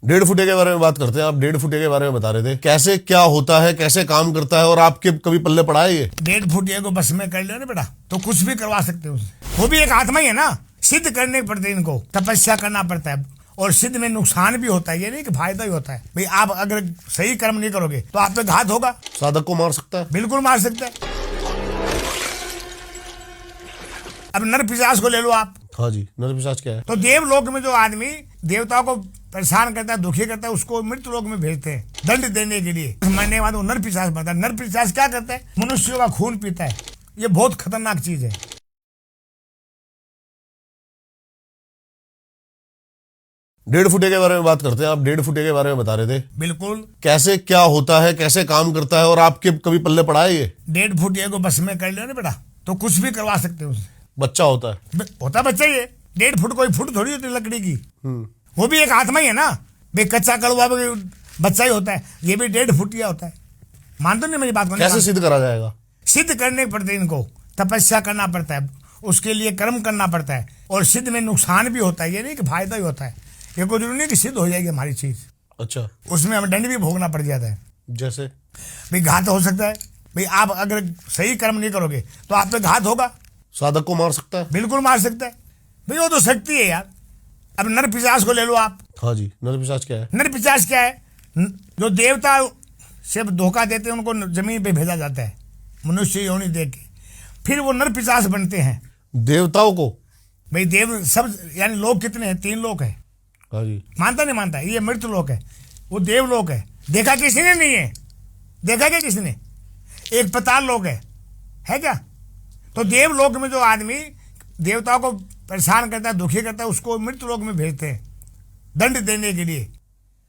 डेढ़ फुटे के बारे में बात करते हैं। आप डेढ़ फुटे के बारे में बता रहे थे, कैसे क्या होता है, कैसे काम करता है, और आपके कभी पल्ले पड़ा है ये? डेढ़ फुटिया को बस में कर लो ना बेटा, तो कुछ भी करवा सकते हो उससे। वो भी एक आत्मा ही है ना, सिद्ध करने पड़ते हैं इनको, तपस्या करना पड़ता है, और सिद्ध में नुकसान भी होता है, ये नहीं कि फायदा ही होता है। भाई आप अगर सही कर्म नहीं करोगे तो आप पे घात होगा। साधक को मार सकता है? बिल्कुल मार सकता है। अब नर पिशाच को ले लो आप। हाँ जी, नर पिशाच क्या है? तो देवलोक में जो आदमी देवताओं को परेशान करता है, दुखी करता है, उसको मृत्यु लोक में भेजते हैं दंड देने के लिए। मरने के बाद वो नर पिशाच बनता है। नर पिशाच क्या करता है? मनुष्यों का खून पीता है। ये बहुत खतरनाक चीज है। डेढ़ फुटे के बारे में बात करते हैं। आप डेढ़ फुटे के बारे में बता रहे थे, बिल्कुल। कैसे क्या होता है, कैसे काम करता है, और आपके कभी पल्ले पड़ा है ये? डेढ़ फुटिया को बस में कर लो ना बेटा, तो कुछ भी करवा सकते हो उससे। बच्चा होता है? होता बच्चा ही है। 1.5 फुट कोई फुट थोड़ी होती लकड़ी की। वो भी एक आत्मा ही है ना। भाई कच्चा कड़वा बच्चा ही होता है, ये भी 1.5 फुटिया होता है। मानते नहीं मेरी बात को? कैसे सिद्ध करा जाएगा? सिद्ध करने पड़ते हैं इनको, तपस्या करना पड़ता है, उसके लिए कर्म करना पड़ता है, और सिद्ध में नुकसान भी होता है, ये नहीं कि फायदा ही होता है। ये कोई जरूरी नहीं कि सिद्ध हो जाएगी हमारी चीज। अच्छा। उसमें हमें दंड भी भोगना पड़ जाता है। जैसे? भाई घात हो सकता है। भाई आप अगर सही कर्म नहीं करोगे तो आप पे घात होगा। साधक को मार सकता है? बिल्कुल मार सकता है। भाई वो तो शक्ति है यार। अब नर पिशाच को ले लो आप। हाँ जी, नर पिशाच क्या है? नर पिशाच क्या है? जो देवता से धोखा देते हैं उनको जमीन पे भेजा जाता है, मनुष्य योनि दे के, फिर वो नर पिशाच बनते हैं। देवताओं को? भाई देव सब, यानी लोग कितने हैं? 3 लोग हैं। हाँ जी। मानता नहीं मानता? ये मृत्यु लोक है, वो देवलोक है। देखा किसी ने नहीं है? देखा क्या किसी ने? एक पताल लोक है क्या? तो देवलोक में जो आदमी देवताओं को परेशान करता है, दुखी करता है, उसको मृत्यु लोक में भेजते हैं दंड देने के लिए।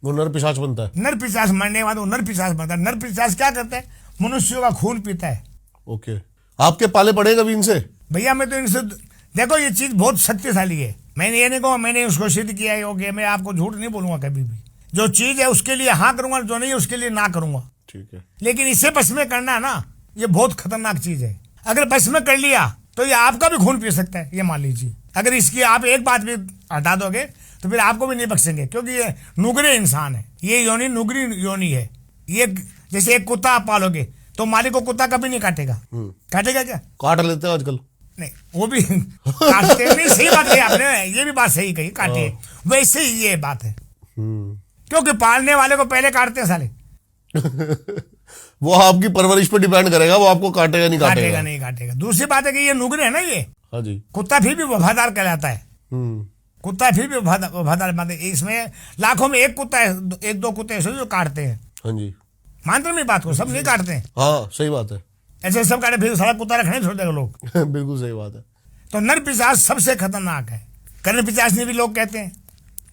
वो नर पिशाच बनता है? नर पिशाच मरने के बाद वो नर पिशाच बनता है। नर पिशाच क्या करता है? मनुष्यों का खून पीता है। ओके। आपके पाले पड़े कभी इनसे? भैया मैं तो इनसे, देखो ये चीज बहुत शक्तिशाली है। मैंने ये नहीं कहूँ मैंने उसको सिद्ध किया है, ओके, मैं आपको झूठ नहीं बोलूंगा कभी भी। जो चीज है उसके लिए हाँ करूंगा, जो नहीं है उसके लिए ना करूंगा। ठीक है। लेकिन इसे बस में करना ना, ये बहुत खतरनाक चीज है। अगर बस में कर लिया तो ये आपका भी खून पी सकता है, ये मान लीजिए। अगर इसकी आप एक बात भी हटा दोगे तो फिर आपको भी नहीं बख्शेंगे, क्योंकि ये नुगरे इंसान है। ये योनि नुगरी योनि है। ये जैसे एक कुत्ता आप पालोगे तो मालिक को कुत्ता कभी नहीं काटेगा। काटेगा क्या? काट लेते हैं आजकल। नहीं, वो भी काटते नहीं। सही बात कही आपने, ये भी बात सही कही, काटे। वैसे ही ये बात है, क्योंकि पालने वाले को पहले काटते हैं साले। वो आपकी परवरिश पर डिपेंड करेगा, वो आपको काटेगा नहीं काटेगा। नहीं काटेगा। दूसरी बात है कि ये नुगरे है ना ये। हाँ जी। कुत्ता फिर भी वफादार कहलाता है। कुत्ता फिर भी वफादार मानते। इसमें लाखों में एक कुत्ता है, 1-2 कुत्ते ऐसे जो काटते हैं। हाँ जी। मानते हो मेरी बात को? सब नहीं काटते हैं। हाँ सही बात है। ऐसे सब काटे फिर सारा कुत्ता रखने छोड़ देगा लोग। बिल्कुल सही बात है। तो नर पिशाच सबसे खतरनाक है। कर्ण पिशाच ने भी लोग कहते हैं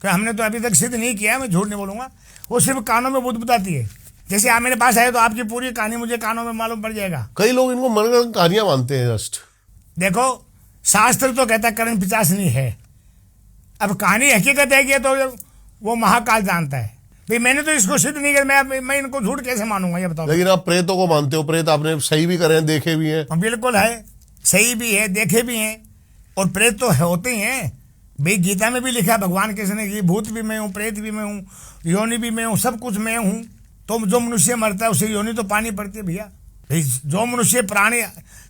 कि हमने तो अभी तक सिद्ध नहीं किया, मैं झूठ नहीं बोलूंगा। वो सिर्फ कानों में बुदबुदाती है। जैसे आप मेरे पास आए तो आपकी पूरी कहानी मुझे कानों में मालूम पड़ जाएगा। कई लोग इनको मनगढ़ंत कहानियां मानते हैं। जस्ट देखो, शास्त्र तो कहता है कर्ण पिशाच नहीं है। अब कहानी हकीकत है कि तो वो महाकाल जानता है। भाई मैंने तो इसको सिद्ध नहीं किया, मैं इनको झूठ कैसे मानूंगा ये बताओ। लेकिन आप प्रेतों को मानते हो। प्रेत आपने सही भी करे हैं, देखे भी हैं? बिल्कुल है, सही भी है, देखे भी हैं। और प्रेत तो होते ही हैं। भाई गीता में भी लिखा है भगवान किसने कि भूत भी मैं हूँ, प्रेत भी मैं हूँ, योनि भी मैं हूँ, सब कुछ मैं हूँ। तो जो मनुष्य मरता है उसे योनि तो पानी पड़ती है भैया। जो मनुष्य प्राणी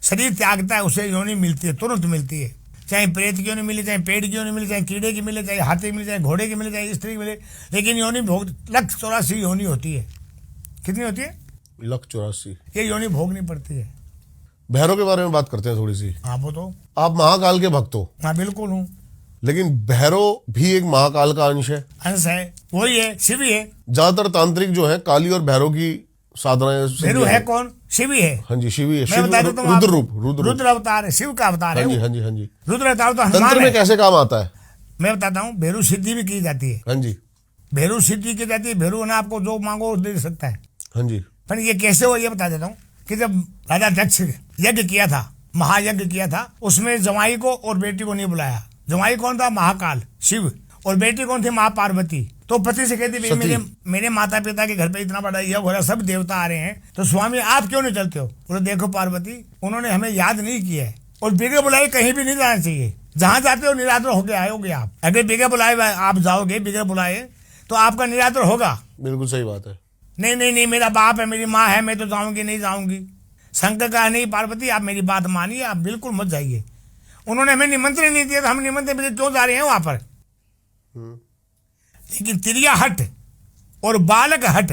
शरीर त्यागता है उसे योनि मिलती है, तुरंत मिलती है। चाहे प्रेत की योनि मिले, चाहे पेड़ की योनि मिले, चाहे कीड़े की मिले, चाहे हाथी की मिले, चाहे घोड़े की मिले, चाहे स्त्री की मिले, लेकिन योनि भोग 184 योनि होती है। कितनी होती है? 184। ये योनि भोगनी पड़ती है। भैरव के बारे में बात करते हैं थोड़ी सी। हाँ वो तो। आप महाकाल के भक्त हो? हाँ बिल्कुल हूँ। लेकिन भैरव भी एक महाकाल का अंश है। अंश है, वही है, शिव ही है। ज्यादातर तांत्रिक जो है काली और भैरव की साधनाएं। भैरव है कौन? शिव ही है। हाँ जी, शिव ही है। मैं बता देता हूँ, रुद्र रूप, रुद्र अवतार है, शिव का अवतार है। हाँ जी, हाँ जी, हाँ जी। रुद्र अवतार तो हनुमान तंत्र में कैसे काम आता है? मैं बताता हूँ। भैरव सिद्धि भी की जाती है। हाँ जी। भैरव सिद्धि की जाती है। भैरव ने आपको जो मांगो दे सकता है। हाँ जी। पर ये कैसे हो ये बता देता हूँ कि जब राजा दक्ष यज्ञ किया था, महायज्ञ किया था, उसमें जमाई को और बेटी को नहीं बुलाया। जमाई कौन था? महाकाल शिव। और बेटी कौन थी? माँ पार्वती। तो पति से कहती भाई मेरे माता पिता के घर पे इतना बड़ा यज्ञ हो रहा, सब देवता आ रहे हैं, तो स्वामी आप क्यों नहीं चलते हो? बोले देखो पार्वती, उन्होंने हमें याद नहीं किया है, और बिना बुलाए कहीं भी नहीं जाना चाहिए। जहां जाते हो निरादर होके आयोगे आप। अगर बिना बुलाए आप जाओगे, बिना बुलाए, तो आपका निरादर होगा। बिल्कुल सही बात है। नहीं नहीं नहीं, मेरा बाप है, मेरी माँ है, मैं तो जाऊंगी नहीं जाऊंगी। शंकर कहा नहीं पार्वती, आप मेरी बात मानिए, आप बिल्कुल मत जाइए। उन्होंने हमें निमंत्रण नहीं दिया, तो हम निमंत्रण पे क्यों जा रहे हैं वहां पर। लेकिन तिरिया हट और बालक हट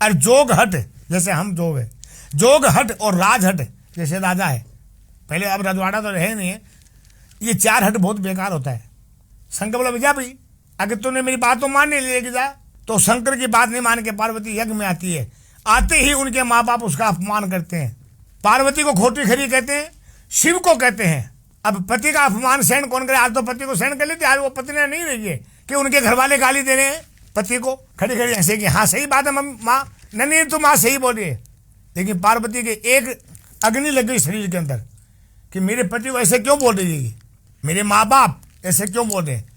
और जोग हट, जैसे हम जोग है, जोग हट और राज हट जैसे राजा है पहले, अब रजवाड़ा तो रहे नहीं है, ये 4 हट बहुत बेकार होता है। शंकर बोला भैया भाई, अगर तूने मेरी बात तो मान नहीं लेगी जा, तो शंकर की बात नहीं मान के पार्वती यज्ञ में आती है। आते ही उनके माँ बाप उसका अपमान करते हैं। पार्वती को खोटी खरी कहते हैं, शिव को कहते हैं। अब पति का अपमान सहन कौन करे, आज तो पति को सहन कर लेते, आज वो पत्नियां नहीं रही है कि उनके घर वाले गाली दे रहे हैं पति को, खड़ी खड़ी ऐसे कि हाँ सही बात है माँ, नहीं तो माँ सही बोल रही है। लेकिन पार्वती के एक अग्नि लग गई शरीर के अंदर कि मेरे पति को ऐसे क्यों बोल रही है, मेरे माँ बाप ऐसे क्यों बोल रहे हैं।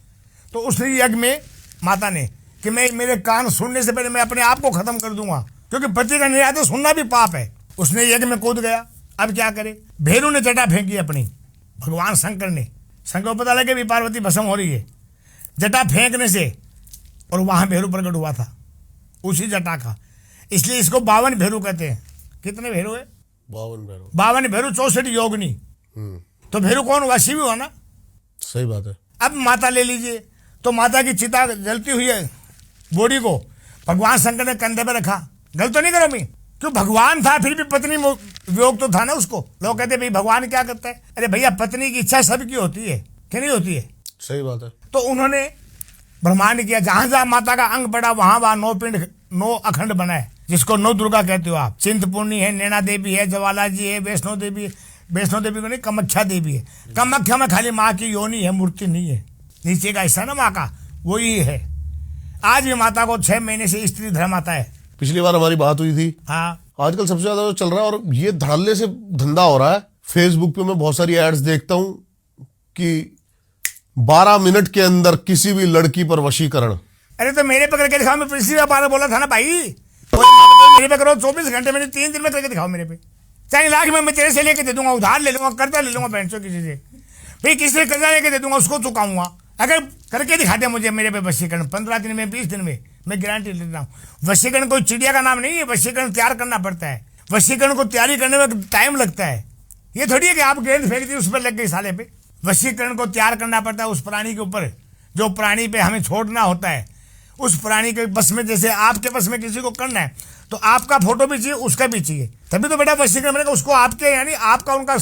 तो उस यज्ञ में माता ने कि मैं मेरे कान सुनने से पहले मैं अपने आप को खत्म कर दूंगा, क्योंकि पति का निरादर सुनना भी पाप है। उसने यज्ञ में कूद गया। अब क्या करे, भेरू ने जटा फेंकी अपनी, भगवान शंकर ने, शंकर को पता लगे भी पार्वती भस्म हो रही है, जटा फेंकने से, और वहां भेरू प्रकट हुआ था उसी जटा का, इसलिए इसको 52 भेरू कहते हैं। कितने भेरू है? 52 भेरू। 52 भेरू 64 योगिनी। तो भेरू कौन हुआ? शिव हुआ ना। सही बात है। अब माता ले लीजिए, तो माता की चिता जलती हुई है बॉडी को भगवान शंकर ने कंधे पे रखा। गलत तो नहीं करो मैं, क्यों भगवान था फिर भी पत्नी वियोग तो था ना उसको। लोग कहते भाई भगवान क्या करता है, अरे भैया पत्नी की इच्छा सबकी होती है कि नहीं होती है। सही बात है। तो उन्होंने ब्रह्मांड किया, जहां जहां माता का अंग पड़ा वहां वहां 9 पिंड 9 अखंड बना है, जिसको 9 दुर्गा कहते हो आप। चिंतपूर्णी है, नैना देवी है, ज्वाला जी है, वैष्णो देवी, वैष्णो देवी को नहीं कामाख्या देवी है। कामाख्या में खाली माँ की योनि है, मूर्ति नहीं है, नीचे का हिस्सा ना माँ का वही है। आज भी माता को 6 महीने से स्त्री धर्म आता है। पिछली बार हमारी बात हुई थी। हाँ, आजकल सबसे ज्यादा जो चल रहा है और ये धड़ल्ले से धंधा हो रहा है, फेसबुक पे मैं बहुत सारी एड्स देखता हूं कि 12 मिनट के अंदर किसी भी लड़की पर वशीकरण। अरे तो मेरे पे करके दिखाओ, मैं पिछली बार बोला था ना भाई, मेरे पे करो 24 घंटे में, 3 दिन में करके दिखाओ मेरे पे। 4 लाख में मैं तेरे से लेके दे दूंगा, उधार ले लूंगा, कर्जा ले लूंगा बैंक से किसी से, फिर किसी से कर्जा लेके दे दूंगा, उसको चुकाऊंगा। अगर करके दिखाते मुझे मेरे पे वशीकरण 15 दिन में 20 दिन में, मैं गारंटी लेता हूँ। वशीकरण कोई चिड़िया का नाम नहीं है, वशीकरण तैयार करना पड़ता है। वशीकरण को तैयारी करने में टाइम लगता है। ये थोड़ी है कि आप गेंद फेंक दी उस पर लग गई साले पे। वशीकरण को तैयार करना पड़ता है उस प्राणी के ऊपर, जो प्राणी पे हमें छोड़ना होता है। उस प्राणी के बस में, जैसे आपके बस में किसी को करना है तो आपका फोटो भी चाहिए, उसका भी चाहिए, तभी तो बेटा वशीकरण बनेगा। उसको आपके यानी आपका उनका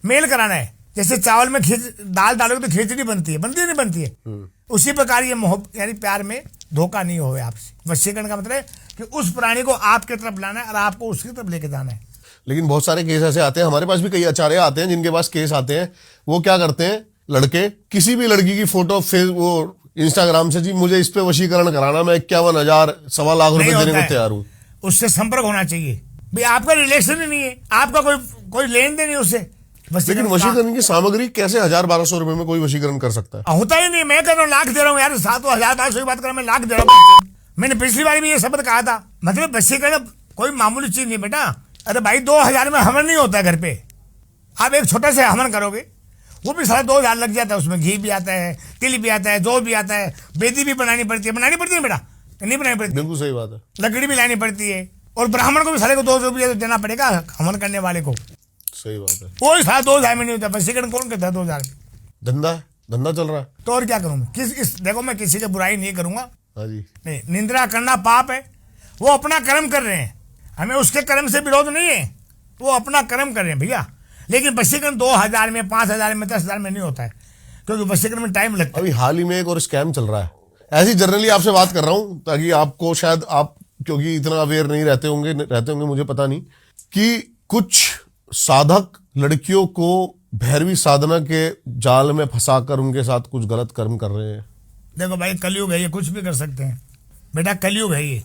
मेल कराना है। जैसे चावल में दाल डालोगे तो खिचड़ी बनती है, बनती है नहीं बनती है। उसी प्रकार ये मोहब्बत यानी प्यार में धोखा नहीं हो आपसे। वशीकरण का मतलब है कि उस प्राणी को आपके तरफ लाना है और आपको उसकी तरफ लेके जाना है। लेकिन बहुत सारे केस ऐसे आते हैं, हमारे पास भी कई आचार्य आते हैं जिनके पास केस आते हैं। वो क्या करते हैं, लड़के किसी भी लड़की की फोटो वो इंस्टाग्राम से, जी मुझे इस पे वशीकरण कराना, मैं 51,000 सवा लाख रुपए देने को तैयार हूँ। उससे संपर्क होना चाहिए भाई, आपका रिलेशन ही नहीं है, आपका कोई लेन देन नहीं उससे। लेकिन वशीकरण की सामग्री कैसे 1,000-1,200 रुपए में कोई वशीकरण कर सकता है? होता ही नहीं। मैं कह रहा हूँ लाख दे रहा हूँ यार, 7,000-1,200 की बात कर रहा हूँ, मैं लाख दे रहा हूँ। मैंने पिछली बार भी ये शब्द कहा था। मतलब वशीकरण कोई मामूली चीज नहीं बेटा। अरे भाई 2,000 में हवन नहीं होता है घर पे। आप एक छोटा सा हवन करोगे, वो भी 2,500 लग जाता है। उसमें घी भी आता है, तिल भी आता है, जौ भी आता है, बेदी भी बनानी पड़ती है बेटा, नहीं बनानी पड़ती। बिल्कुल सही बात है। लकड़ी भी लानी पड़ती है, और ब्राह्मण को भी साले को 2 रुपये देना पड़ेगा हवन करने वाले को। सही बात है। कोई 2,000 में नहीं होता। वशीकरण कौन कहता है 2,000 में? धंधा चल रहा है। तो और क्या करूं मैं? देखो मैं किसी की बुराई नहीं करूंगा। हाँ जी। नहीं, निंदा करना पाप है। वो अपना कर्म कर रहे हैं, हमें उसके कर्म से विरोध नहीं है, वो अपना कर्म कर रहे हैं भैया। लेकिन वशीकरण 2,000 में, 5,000 में, 10,000 में नहीं होता है, क्योंकि वशीकरण में टाइम लगता है। अभी हाल ही में एक और स्कैम चल रहा है, ऐसी जनरली आपसे बात कर रहा हूं ताकि आपको, शायद आप क्योंकि इतना अवेयर नहीं रहते होंगे मुझे पता नहीं, कि कुछ साधक लड़कियों को भैरवी साधना के जाल में फंसाकर उनके साथ कुछ गलत कर्म कर रहे हैं। देखो भाई, कलयुग है, ये कुछ भी कर सकते हैं बेटा, कलयुग है ये,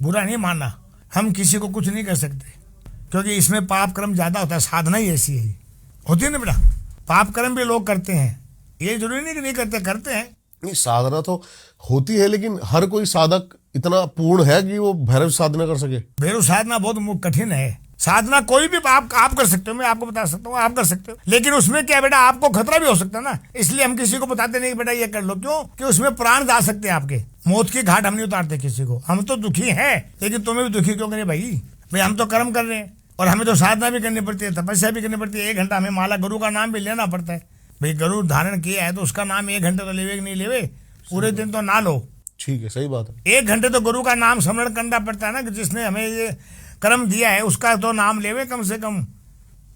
बुरा नहीं मानना। हम किसी को कुछ नहीं कर सकते, क्योंकि इसमें पाप कर्म ज्यादा होता है। साधना ही ऐसी है, होती है ना बेटा। पाप कर्म भी लोग करते हैं, ये जरूरी नहीं कि नहीं करते, करते हैं। नहीं, साधना तो होती है, लेकिन हर कोई साधक इतना पूर्ण है कि वो भैरव साधना कर सके? भैरव साधना बहुत कठिन है। साधना कोई भी आप कर सकते हो, मैं आपको बता सकता हूँ, आप कर सकते हो। लेकिन उसमें क्या बेटा, आपको खतरा भी हो सकता है ना, इसलिए हम किसी को बताते नहीं बेटा ये कर लो। क्यों? कि उसमें प्राण जा सकते हैं आपके। मौत की घाट हम नहीं उतारते किसी को। हम तो दुखी हैं, लेकिन तुम्हें भी दुखी क्यों करें भाई? भाई हम तो कर्म कर रहे हैं और हमें तो साधना भी करनी पड़ती है, तपस्या भी करनी पड़ती है। 1 घंटा हमें माला गुरु का नाम भी लेना पड़ता है। भाई गुरु धारण किया है तो उसका नाम 1 घंटे तो लेवे कि नहीं लेवे, पूरे दिन तो ना लो। ठीक है, सही बात है। 1 घंटे तो गुरु का नाम स्मरण करना पड़ता है ना, कि जिसने हमें ये कर्म दिया है उसका तो नाम लेवे कम से कम।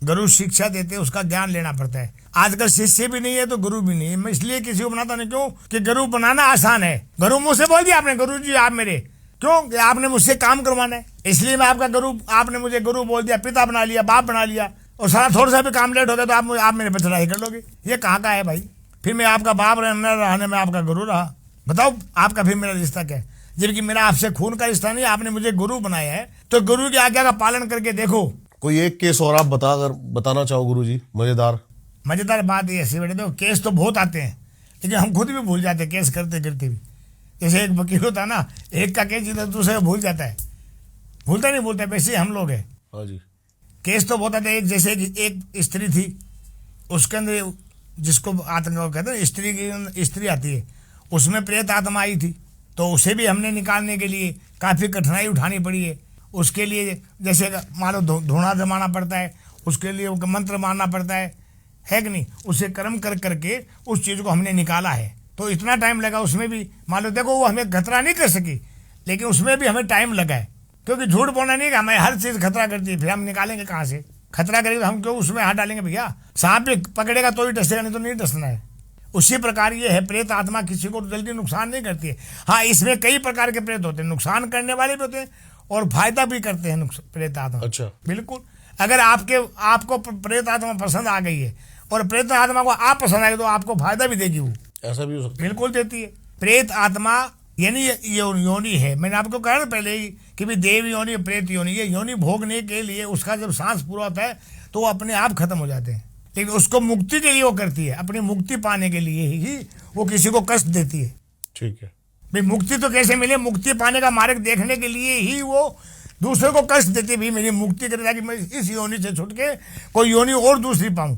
गुरु शिक्षा देते, उसका ज्ञान लेना पड़ता है। आजकल शिष्य भी नहीं है तो गुरु भी नहीं है। मैं इसलिए किसी को बनाता नहीं, क्यों कि गुरु बनाना आसान है। गुरु मुंह से बोल दिया आपने, गुरु जी आप मेरे, क्यों कि आपने मुझसे काम करवाना है, इसलिए मैं आपका गुरु। आपने मुझे गुरु बोल दिया, पिता बना लिया, बाप बना लिया, और सारा थोड़ा सा भी काम लेट हो गया तो आप मेरे पे चढ़ाई कर लोगे। ये कहाँ का है भाई? फिर मैं आपका बाप रहने में आपका गुरु रहा, बताओ आपका फिर मेरा रिश्ता क्या है? जबकि मेरा आपसे खून का रिश्ता नहीं, आपने मुझे गुरु बनाया है, तो गुरु की आज्ञा का पालन करके देखो। कोई एक केस और आप बताना चाहो गुरुजी, मजेदार बात ये ऐसी बेटे, तो केस तो बहुत आते हैं, लेकिन हम खुद भी भूल जाते हैं केस करते करते भी। जैसे एक वकील होता ना, एक का केस जीता दूसरे भूल जाता है, भूलता वैसे हम लोग हैं। हाँ जी। केस तो बहुत आते हैं। जैसे एक स्त्री थी, उसके अंदर जिसको आतंक कहते हैं, स्त्री आती है, उसमें प्रेत आत्मा आई थी, तो उसे भी हमने निकालने के लिए काफ़ी कठिनाई उठानी पड़ी है। उसके लिए जैसे मान लो धुआं जमाना पड़ता है, उसके लिए मंत्र मारना पड़ता है कि नहीं? उसे कर्म कर करके उस चीज़ को हमने निकाला है, तो इतना टाइम लगा उसमें भी। मान लो देखो वो हमें खतरा नहीं कर सकी, लेकिन उसमें भी हमें टाइम लगा है, क्योंकि झूठ बोलना नहीं कि हमें हर चीज़ खतरा करती है। फिर हम निकालेंगे कहाँ से? खतरा करेंगे तो हम क्यों उसमें हाथ डालेंगे भैया? सांप भी पकड़ेगा तो ही डसेगा, नहीं तो नहीं डसना है। उसी प्रकार ये है, प्रेत आत्मा किसी को जल्दी नुकसान नहीं करती है। हाँ, इसमें कई प्रकार के प्रेत होते हैं, नुकसान करने वाले भी होते हैं और फायदा भी करते हैं प्रेत आत्मा। अच्छा, बिल्कुल। अगर आपको प्रेत आत्मा पसंद आ गई है और प्रेत आत्मा को आप पसंद आएगी तो आपको फायदा भी देगी वो। ऐसा भी हो सकता है? बिल्कुल देती है। प्रेत आत्मा यानी योनि है। मैंने आपको कहा ना पहले ही कि भी देव योनि, प्रेत योनि। ये योनि भोगने के लिए उसका जब सांस पूरा होता है तो वो अपने आप खत्म हो जाते हैं, लेकिन उसको मुक्ति के लिए वो करती है, अपनी मुक्ति पाने के लिए ही वो किसी को कष्ट देती है। ठीक है भाई, मुक्ति तो कैसे मिले? मुक्ति पाने का मार्ग देखने के लिए ही वो दूसरे को कष्ट देती है। भाई मेरी मुक्ति करे ताकि मैं इस योनि से छूट के कोई योनि और दूसरी पाऊं।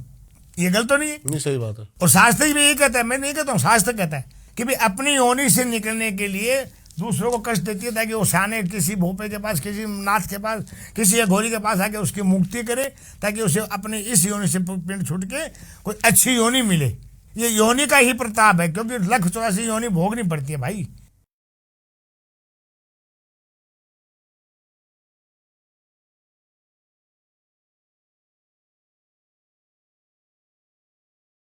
ये गलत तो नहीं है? नहीं, सही बात है। और शास्त्र भी यही कहता है, मैं नहीं कहता हूँ, शास्त्र कहता है कि भाई अपनी योनि से निकलने के लिए दूसरों को कष्ट देती है, ताकि वो शाने किसी भोपे के पास, किसी नाथ के पास, किसी अघोरी के पास आके उसकी मुक्ति करे, ताकि उसे अपने इस योनि से पिंड छूट के कोई अच्छी योनि मिले। ये योनि का ही प्रताप है, क्योंकि 184 योनि भोगनी पड़ती है भाई।